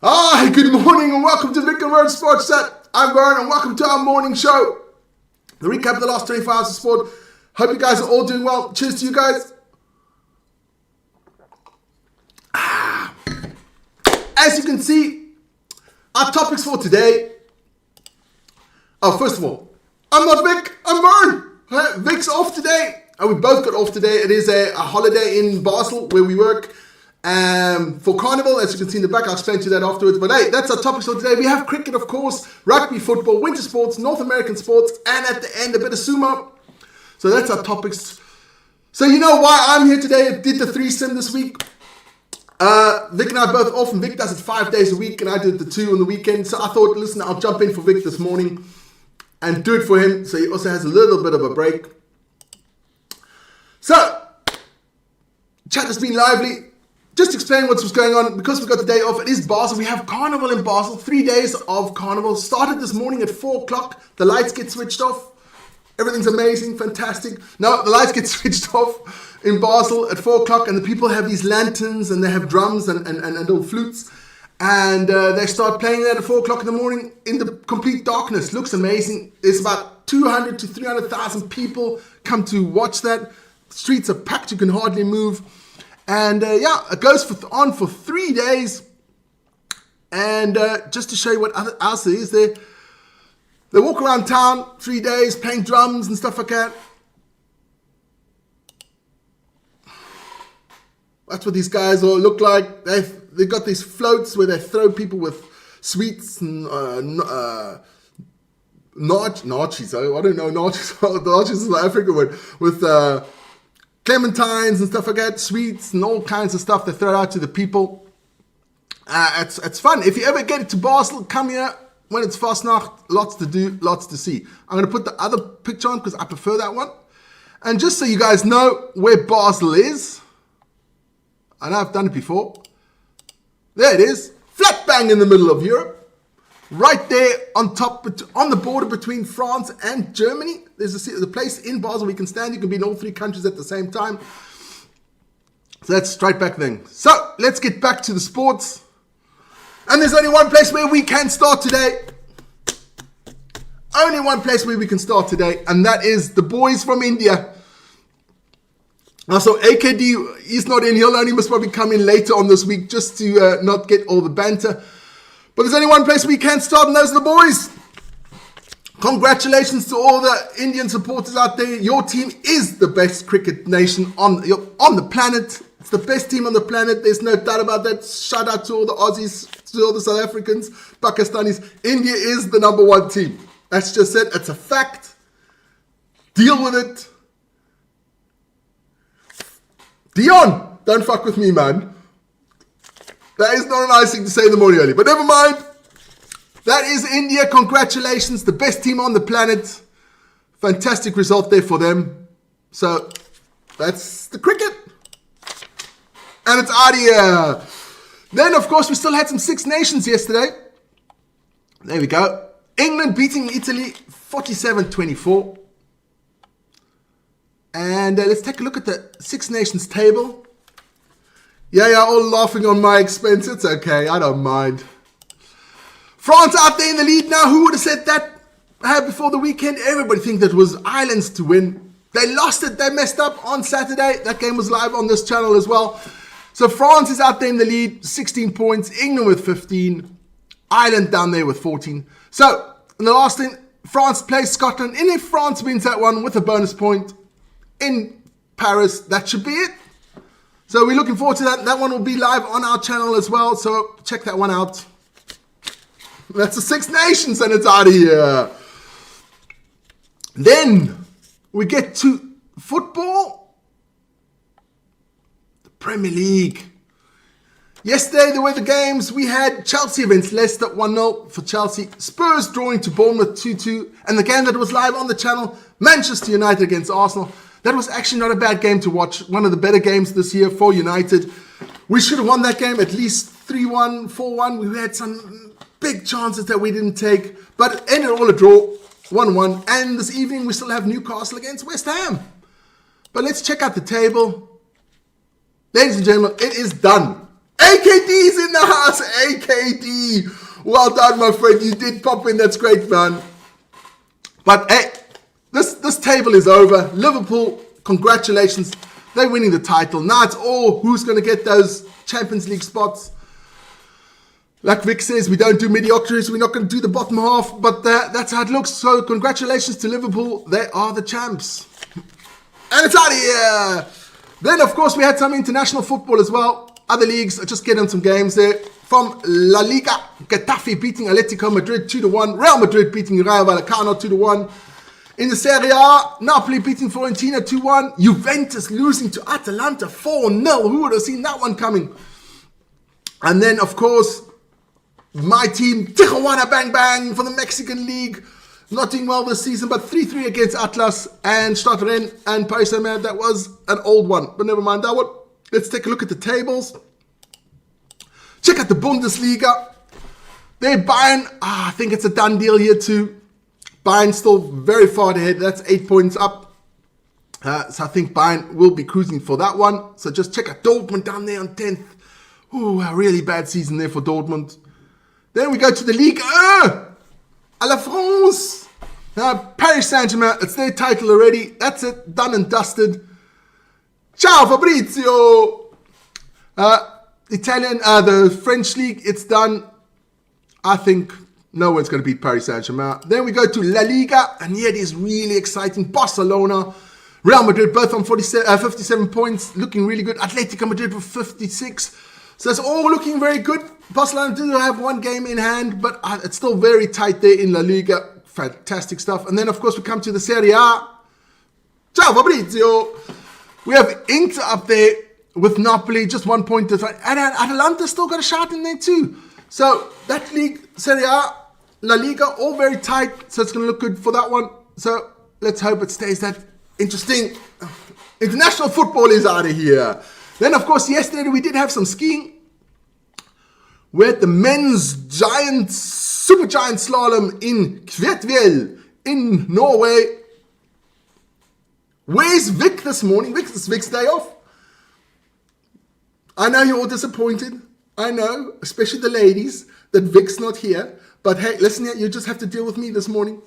Hi, good morning and welcome to Vik and Wern Sports Chat. I'm Wern and welcome to our morning show. The recap of the last 24 hours of sport. Hope you guys are all doing well. Cheers to you guys. As you can see, our topics for today. First of all, I'm not Vik, I'm Wern. Vik's off today. We both got off today. It is a holiday in Basel where we work. For Carnival, as you can see in the back, I'll explain to you that afterwards. But hey, that's our topics for today. We have cricket, of course, rugby, football, winter sports, North American sports, and at the end, a bit of sumo. So that's our topics. So you know why I'm here today. I did the threesome this week. Vik and I are both off, and Vik does it 5 days a week, and I did the 2 on the weekend. So I thought, listen, I'll jump in for Vik this morning and do it for him, so he also has a little bit of a break. So, chat has been lively. Just explain what's going on. Because we've got the day off, it is Basel. We have Carnival in Basel. 3 days of Carnival. Started this morning at 4 o'clock. The lights get switched off. Everything's amazing, fantastic. Now, the lights get switched off in Basel at 4 o'clock, and the people have these lanterns, and they have drums and little flutes. And they start playing that at 4 o'clock in the morning in the complete darkness. Looks amazing. There's about 200 to 300,000 people come to watch that. The streets are packed. You can hardly move. And it goes on for 3 days. And just to show you what else there is there, they walk around town 3 days playing drums and stuff like that. That's what these guys all look like. They've got these floats where they throw people with sweets and nachos. I don't know, nachos. Nachos is an African word. With clementines and stuff like that, sweets and all kinds of stuff they throw out to the people. It's fun. If you ever get to Basel, come here when it's Fastnacht. Lots to do, lots to see. I'm going to put the other picture on because I prefer that one. And just so you guys know where Basel is, I know I've done it before. There it is, flat bang in the middle of Europe. Right there on top, on the border between France and Germany. There's a place in Basel we can stand. You can be in all 3 countries at the same time. So that's straight back then. So let's get back to the sports. And there's only one place where we can start today. Only one place where we can start today. And that is the boys from India. Also, AKD, he's not in. He'll only must probably come in later on this week just to not get all the banter. But there's only one place we can start, and those are the boys. Congratulations to all the Indian supporters out there. Your team is the best cricket nation on the planet. It's the best team on the planet. There's no doubt about that. Shout out to all the Aussies, to all the South Africans, Pakistanis. India is the number 1 team. That's just it. It's a fact. Deal with it. Dion, don't fuck with me, man. That is not a nice thing to say in the morning early, but never mind. That is India. Congratulations. The best team on the planet. Fantastic result there for them. So, that's the cricket. And it's out here. Then, of course, we still had some Six Nations yesterday. There we go. England beating Italy 47-24. And let's take a look at the Six Nations table. Yeah, all laughing on my expense. It's okay, I don't mind. France out there in the lead now. Who would have said that before the weekend? Everybody thinks that was Ireland's to win. They lost it. They messed up on Saturday. That game was live on this channel as well. So France is out there in the lead, 16 points. England with 15. Ireland down there with 14. So, in the last thing, France plays Scotland. And if France wins that one with a bonus point in Paris, that should be it. So we're looking forward to that. That one will be live on our channel as well. So check that one out. That's the Six Nations and it's out of here. Then we get to football. The Premier League. Yesterday there were the games. We had Chelsea against Leicester 1-0 for Chelsea. Spurs drawing to Bournemouth 2-2. And the game that was live on the channel, Manchester United against Arsenal. That was actually not a bad game to watch. One of the better games this year for United. We should have won that game at least 3-1, 4-1. We had some big chances that we didn't take. But it ended all a draw, 1-1. And this evening we still have Newcastle against West Ham. But let's check out the table. Ladies and gentlemen, it is done. AKD's in the house. AKD. Well done, my friend. You did pop in. That's great, man. But hey, this table is over. Liverpool, congratulations. They're winning the title. Now it's all who's going to get those Champions League spots. Like Vic says, we don't do mediocrities. We're not going to do the bottom half. But that's how it looks. So congratulations to Liverpool. They are the champs. And it's out of here. Then, of course, we had some international football as well. Other leagues. I'll just get on some games there. From La Liga, Getafe beating Atletico Madrid 2-1. Real Madrid beating Rayo Vallecano 2-1. In the Serie A, Napoli beating Fiorentina 2-1. Juventus losing to Atalanta 4-0. Who would have seen that one coming? And then, of course, my team, Tijuana Bang Bang for the Mexican League. Not doing well this season, but 3-3 against Atlas and Stade Rennes and Paris Saint-Germain. That was an old one, but never mind that one. Let's take a look at the tables. Check out the Bundesliga. There, Bayern. I think it's a done deal here too. Bayern still very far ahead. That's 8 points up. So I think Bayern will be cruising for that one. So just check out Dortmund down there on 10th. Ooh, a really bad season there for Dortmund. Then we go to the Ligue 1. À la France. Paris Saint-Germain. It's their title already. That's it. Done and dusted. Ciao, Fabrizio. Italian, the French league. It's done. I think no one's going to beat Paris Saint-Germain. Then we go to La Liga. And here it is really exciting. Barcelona. Real Madrid both on 57 points. Looking really good. Atletico Madrid with 56. So it's all looking very good. Barcelona do have one game in hand, but it's still very tight there in La Liga. Fantastic stuff. And then, of course, we come to the Serie A. Ciao, Fabrizio. We have Inter up there with Napoli, just 1 point to fight. And Atalanta still got a shot in there too. So that league, Serie A, La Liga, all very tight. So it's going to look good for that one. So let's hope it stays that interesting. International football is out of here. Then, of course, yesterday we did have some skiing. We had the men's supergiant slalom in Kvetvel in Norway. Where's Vic this morning? It's Vic's day off. I know you're all disappointed. I know, especially the ladies, that Vic's not here. But hey, listen here, you just have to deal with me this morning.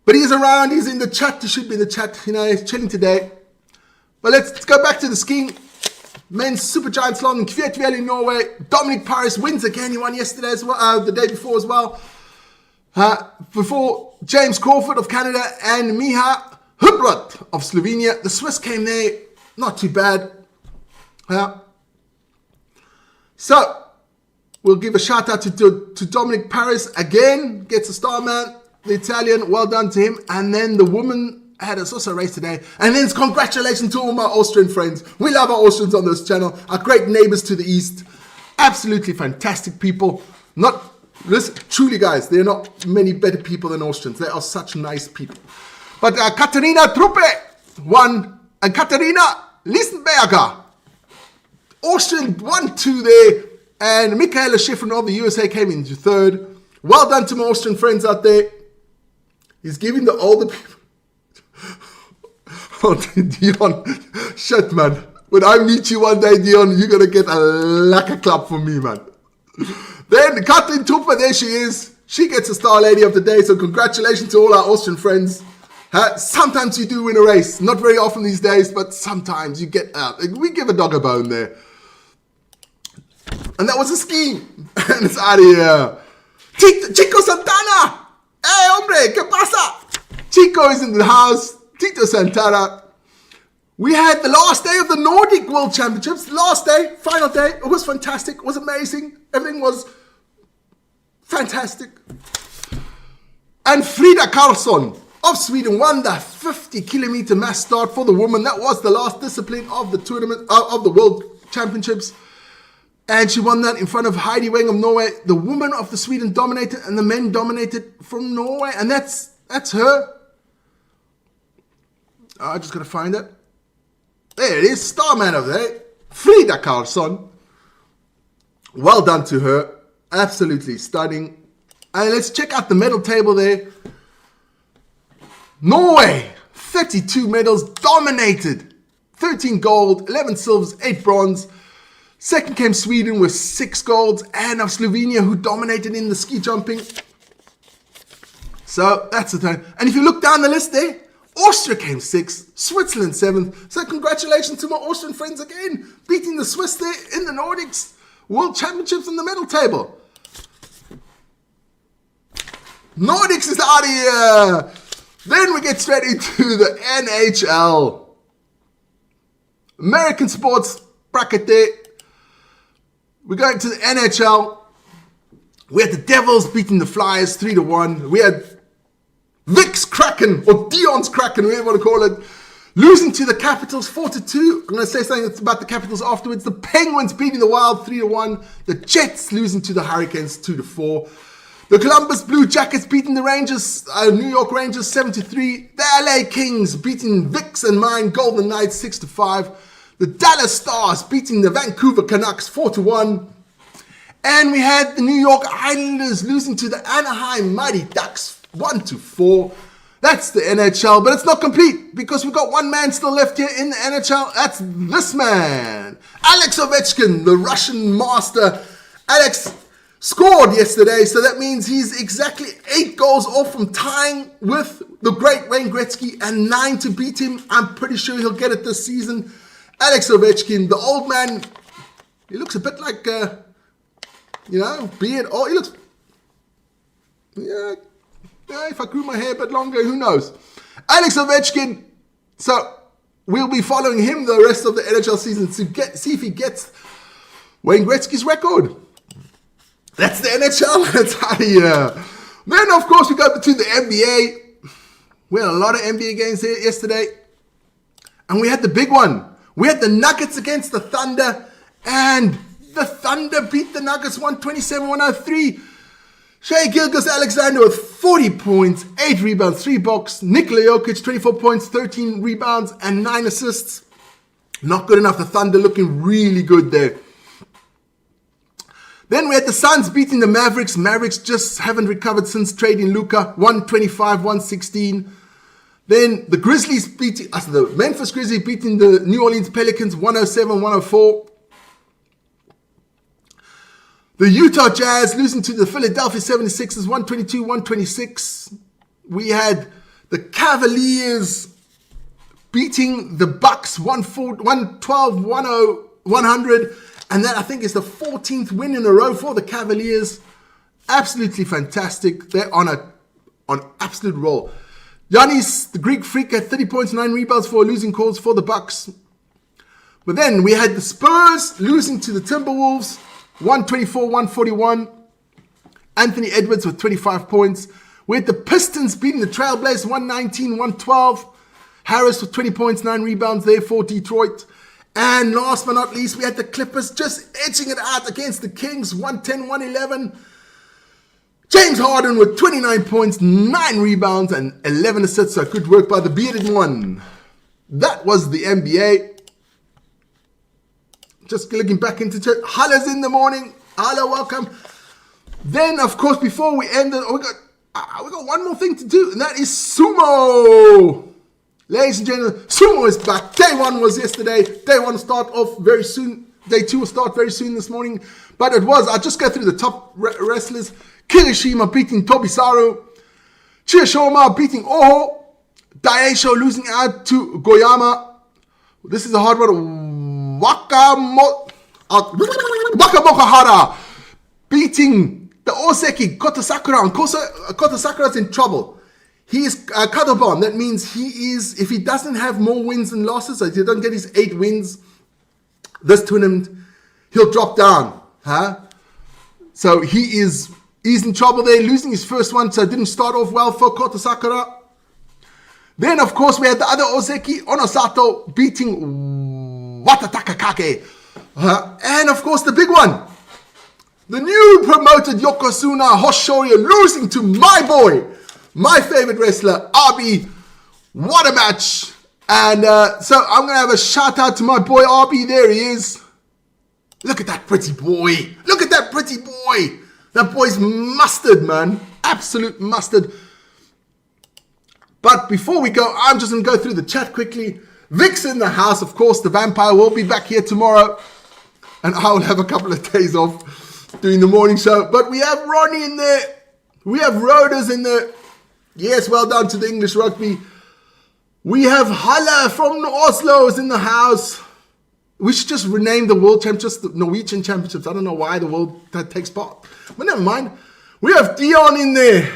But he's around, he's in the chat. He should be in the chat. You know, he's chilling today. But let's go back to the skiing. Men's supergiant slalom in Kvetvel in Norway. Dominic Paris wins again. He won yesterday as well, the day before as well. Before James Crawford of Canada and Miha Hubrot of Slovenia. The Swiss came there. Not too bad. So, we'll give a shout out to Dominic Paris again. Gets a star, man. The Italian, well done to him. And then the woman had a also race today. And then it's congratulations to all my Austrian friends. We love our Austrians on this channel. Our great neighbors to the east. Absolutely fantastic people. Listen, truly guys, there are not many better people than Austrians. They are such nice people. But Katharina Truppe won. And Katharina Listenberger. Austrian 1-2 there. And Michaela Schifrin of the USA came into third. Well done to my Austrian friends out there. He's giving the older people. Oh, Dion, shit, man. When I meet you one day, Dion, you're going to get a lacquer club from me, man. Then Kathleen Tupper, there she is. She gets a Star Lady of the Day, so congratulations to all our Austrian friends. Sometimes you do win a race. Not very often these days, but sometimes you get out. We give a dog a bone there. And that was a scheme. And it's out of here. Chico Santana! Hey, hombre, ¿qué pasa? Chico is in the house. Tito Santana. We had the last day of the Nordic World Championships. Last day, final day. It was fantastic. It was amazing. Everything was fantastic. And Frida Karlsson of Sweden won the 50-kilometer mass start for the woman. That was the last discipline of the tournament, of the World Championships. And she won that in front of Heidi Weng of Norway. The women of the Sweden dominated and the men dominated from Norway. And that's her. I just gotta find it. There it is, Starman of the Day, Frida Karlsson. Well done to her. Absolutely stunning. And let's check out the medal table there. Norway, 32 medals, dominated. 13 gold, 11 silvers, 8 bronze. Second came Sweden with 6 golds, and of Slovenia, who dominated in the ski jumping. So that's the thing. And if you look down the list there, Austria came 6th, Switzerland 7th. So congratulations to my Austrian friends again, beating the Swiss there in the Nordics World Championships on the medal table. Nordics is out of here. Then we get straight into the NHL. American sports bracket there. We're going to the NHL. We had the Devils beating the Flyers 3-1. We had Vic's Kraken, or Dion's Kraken, whatever you want to call it, losing to the Capitals 4-2. I'm going to say something about the Capitals afterwards. The Penguins beating the Wild 3-1. The Jets losing to the Hurricanes 2-4. The Columbus Blue Jackets beating the Rangers, New York Rangers 7-3. The LA Kings beating Vic's and mine Golden Knights 6-5. The Dallas Stars beating the Vancouver Canucks 4-1. And we had the New York Islanders losing to the Anaheim Mighty Ducks 1-4. That's the NHL, but it's not complete because we've got one man still left here in the NHL. That's this man, Alex Ovechkin, the Russian master. Alex scored yesterday, so that means he's exactly 8 goals off from tying with the great Wayne Gretzky and 9 to beat him. I'm pretty sure he'll get it this season. Alex Ovechkin, the old man, he looks a bit like, beard. Oh, he looks, yeah, if I grew my hair a bit longer, who knows? Alex Ovechkin, so we'll be following him the rest of the NHL season to see if he gets Wayne Gretzky's record. That's the NHL. That's out of here. Then, of course, we go to the NBA. We had a lot of NBA games here yesterday. And we had the big one. We had the Nuggets against the Thunder. And the Thunder beat the Nuggets 127-103. Shai Gilgeous-Alexander with 40 points, 8 rebounds, 3 blocks. Nikola Jokic, 24 points, 13 rebounds, and 9 assists. Not good enough. The Thunder looking really good there. Then we had the Suns beating the Mavericks. Mavericks just haven't recovered since trading Luka. 125-116. Then the Grizzlies beating, the Memphis Grizzlies beating the New Orleans Pelicans 107-104. The Utah Jazz losing to the Philadelphia 76ers 122-126. We had the Cavaliers beating the Bucks 112-100. And that, I think, is the 14th win in a row for the Cavaliers. Absolutely fantastic. They're on absolute roll. Giannis, the Greek freak, had 30 points, 9 rebounds for a losing cause for the Bucks. But then we had the Spurs losing to the Timberwolves 124-141. Anthony Edwards with 25 points. We had the Pistons beating the Trailblazers 119-112. Harris with 20 points, 9 rebounds there for Detroit. And last but not least, we had the Clippers just edging it out against the Kings, 110-111. James Harden with 29 points, 9 rebounds, and 11 assists. So good work by the bearded one. That was the NBA. Just looking back into chat. Hala's in the morning. Hala, welcome. Then, of course, before we end it, we got one more thing to do, and that is sumo. Ladies and gentlemen, sumo is back. Day 1 was yesterday. Day 1 will start off very soon. Day 2 will start very soon this morning. But I'll just go through the top wrestlers. Kirishima beating Tobisaru. Chiyashoma beating Oho. Daisho losing out to Goyama. This is a hard one. Wakamokohara beating the Oseki Kota Sakura. And Kota Sakura's in trouble. He is Kadoban. That means if he doesn't have more wins than losses, so if he doesn't get his 8 wins this tournament, he'll drop down. So he's in trouble there, losing his first one, so it didn't start off well for Kota Sakura. Then, of course, we had the other Ozeki, Onosato, beating Watatakakake. And, of course, the big one. The new promoted Yokozuna Hoshoryu losing to my boy, my favorite wrestler, Abi. What a match. And so I'm going to have a shout out to my boy, Abi. There he is. Look at that pretty boy. Look at that pretty boy. That boy's mustard, man. Absolute mustard. But before we go, I'm just going to go through the chat quickly. Vic's in the house, of course. The vampire will be back here tomorrow. and I will have a couple of days off doing the morning show. But we have Ronnie in there. We have Roders in there. Yes, well done to the English rugby. We have Halle from Oslo is in the house. We should just rename the World Championships, the Norwegian Championships. I don't know why the world that takes part. But never mind. We have Dion in there.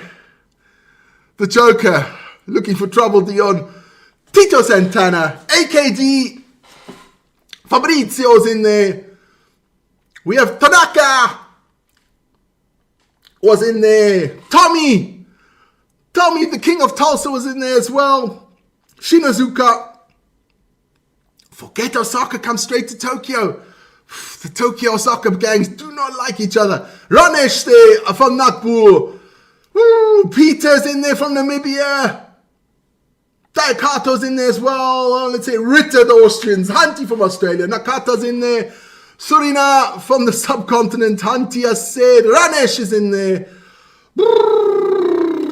The Joker. Looking for trouble, Dion. Tito Santana. AKD. Fabrizio's in there. We have Tanaka. Was in there. Tommy, the King of Tulsa, was in there as well. Shinazuka. Forget Osaka, come straight to Tokyo. The Tokyo Osaka gangs do not like each other. Ranesh there from Nagpur. Peter's in there from Namibia. Daikato's in there as well. Let's say Ritter, the Austrians. Hunty from Australia. Nakata's in there. Surina from the subcontinent. Hunty, I said. Ranesh is in there.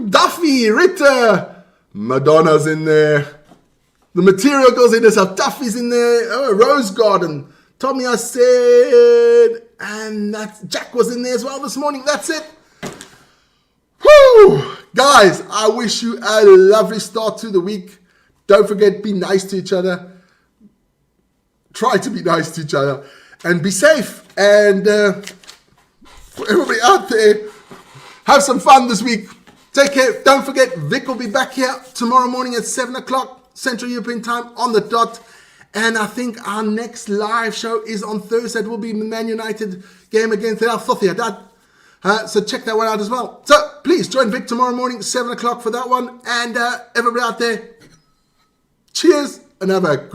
Duffy, Ritter. Madonna's in there. The Material Girls in there. So Duffy's in there. Oh, Rose Garden. Tommy, I said. And Jack was in there as well this morning. That's it. Whew. Guys, I wish you a lovely start to the week. Don't forget, be nice to each other. Try to be nice to each other. And be safe. And for everybody out there, have some fun this week. Take care. Don't forget, Vik will be back here tomorrow morning at 7 o'clock Central European time on the dot. And I think our next live show is on Thursday. It will be the Man United game against Real Sociedad. So check that one out as well. So please join Vik tomorrow morning, 7 o'clock for that one. And everybody out there, cheers and have a great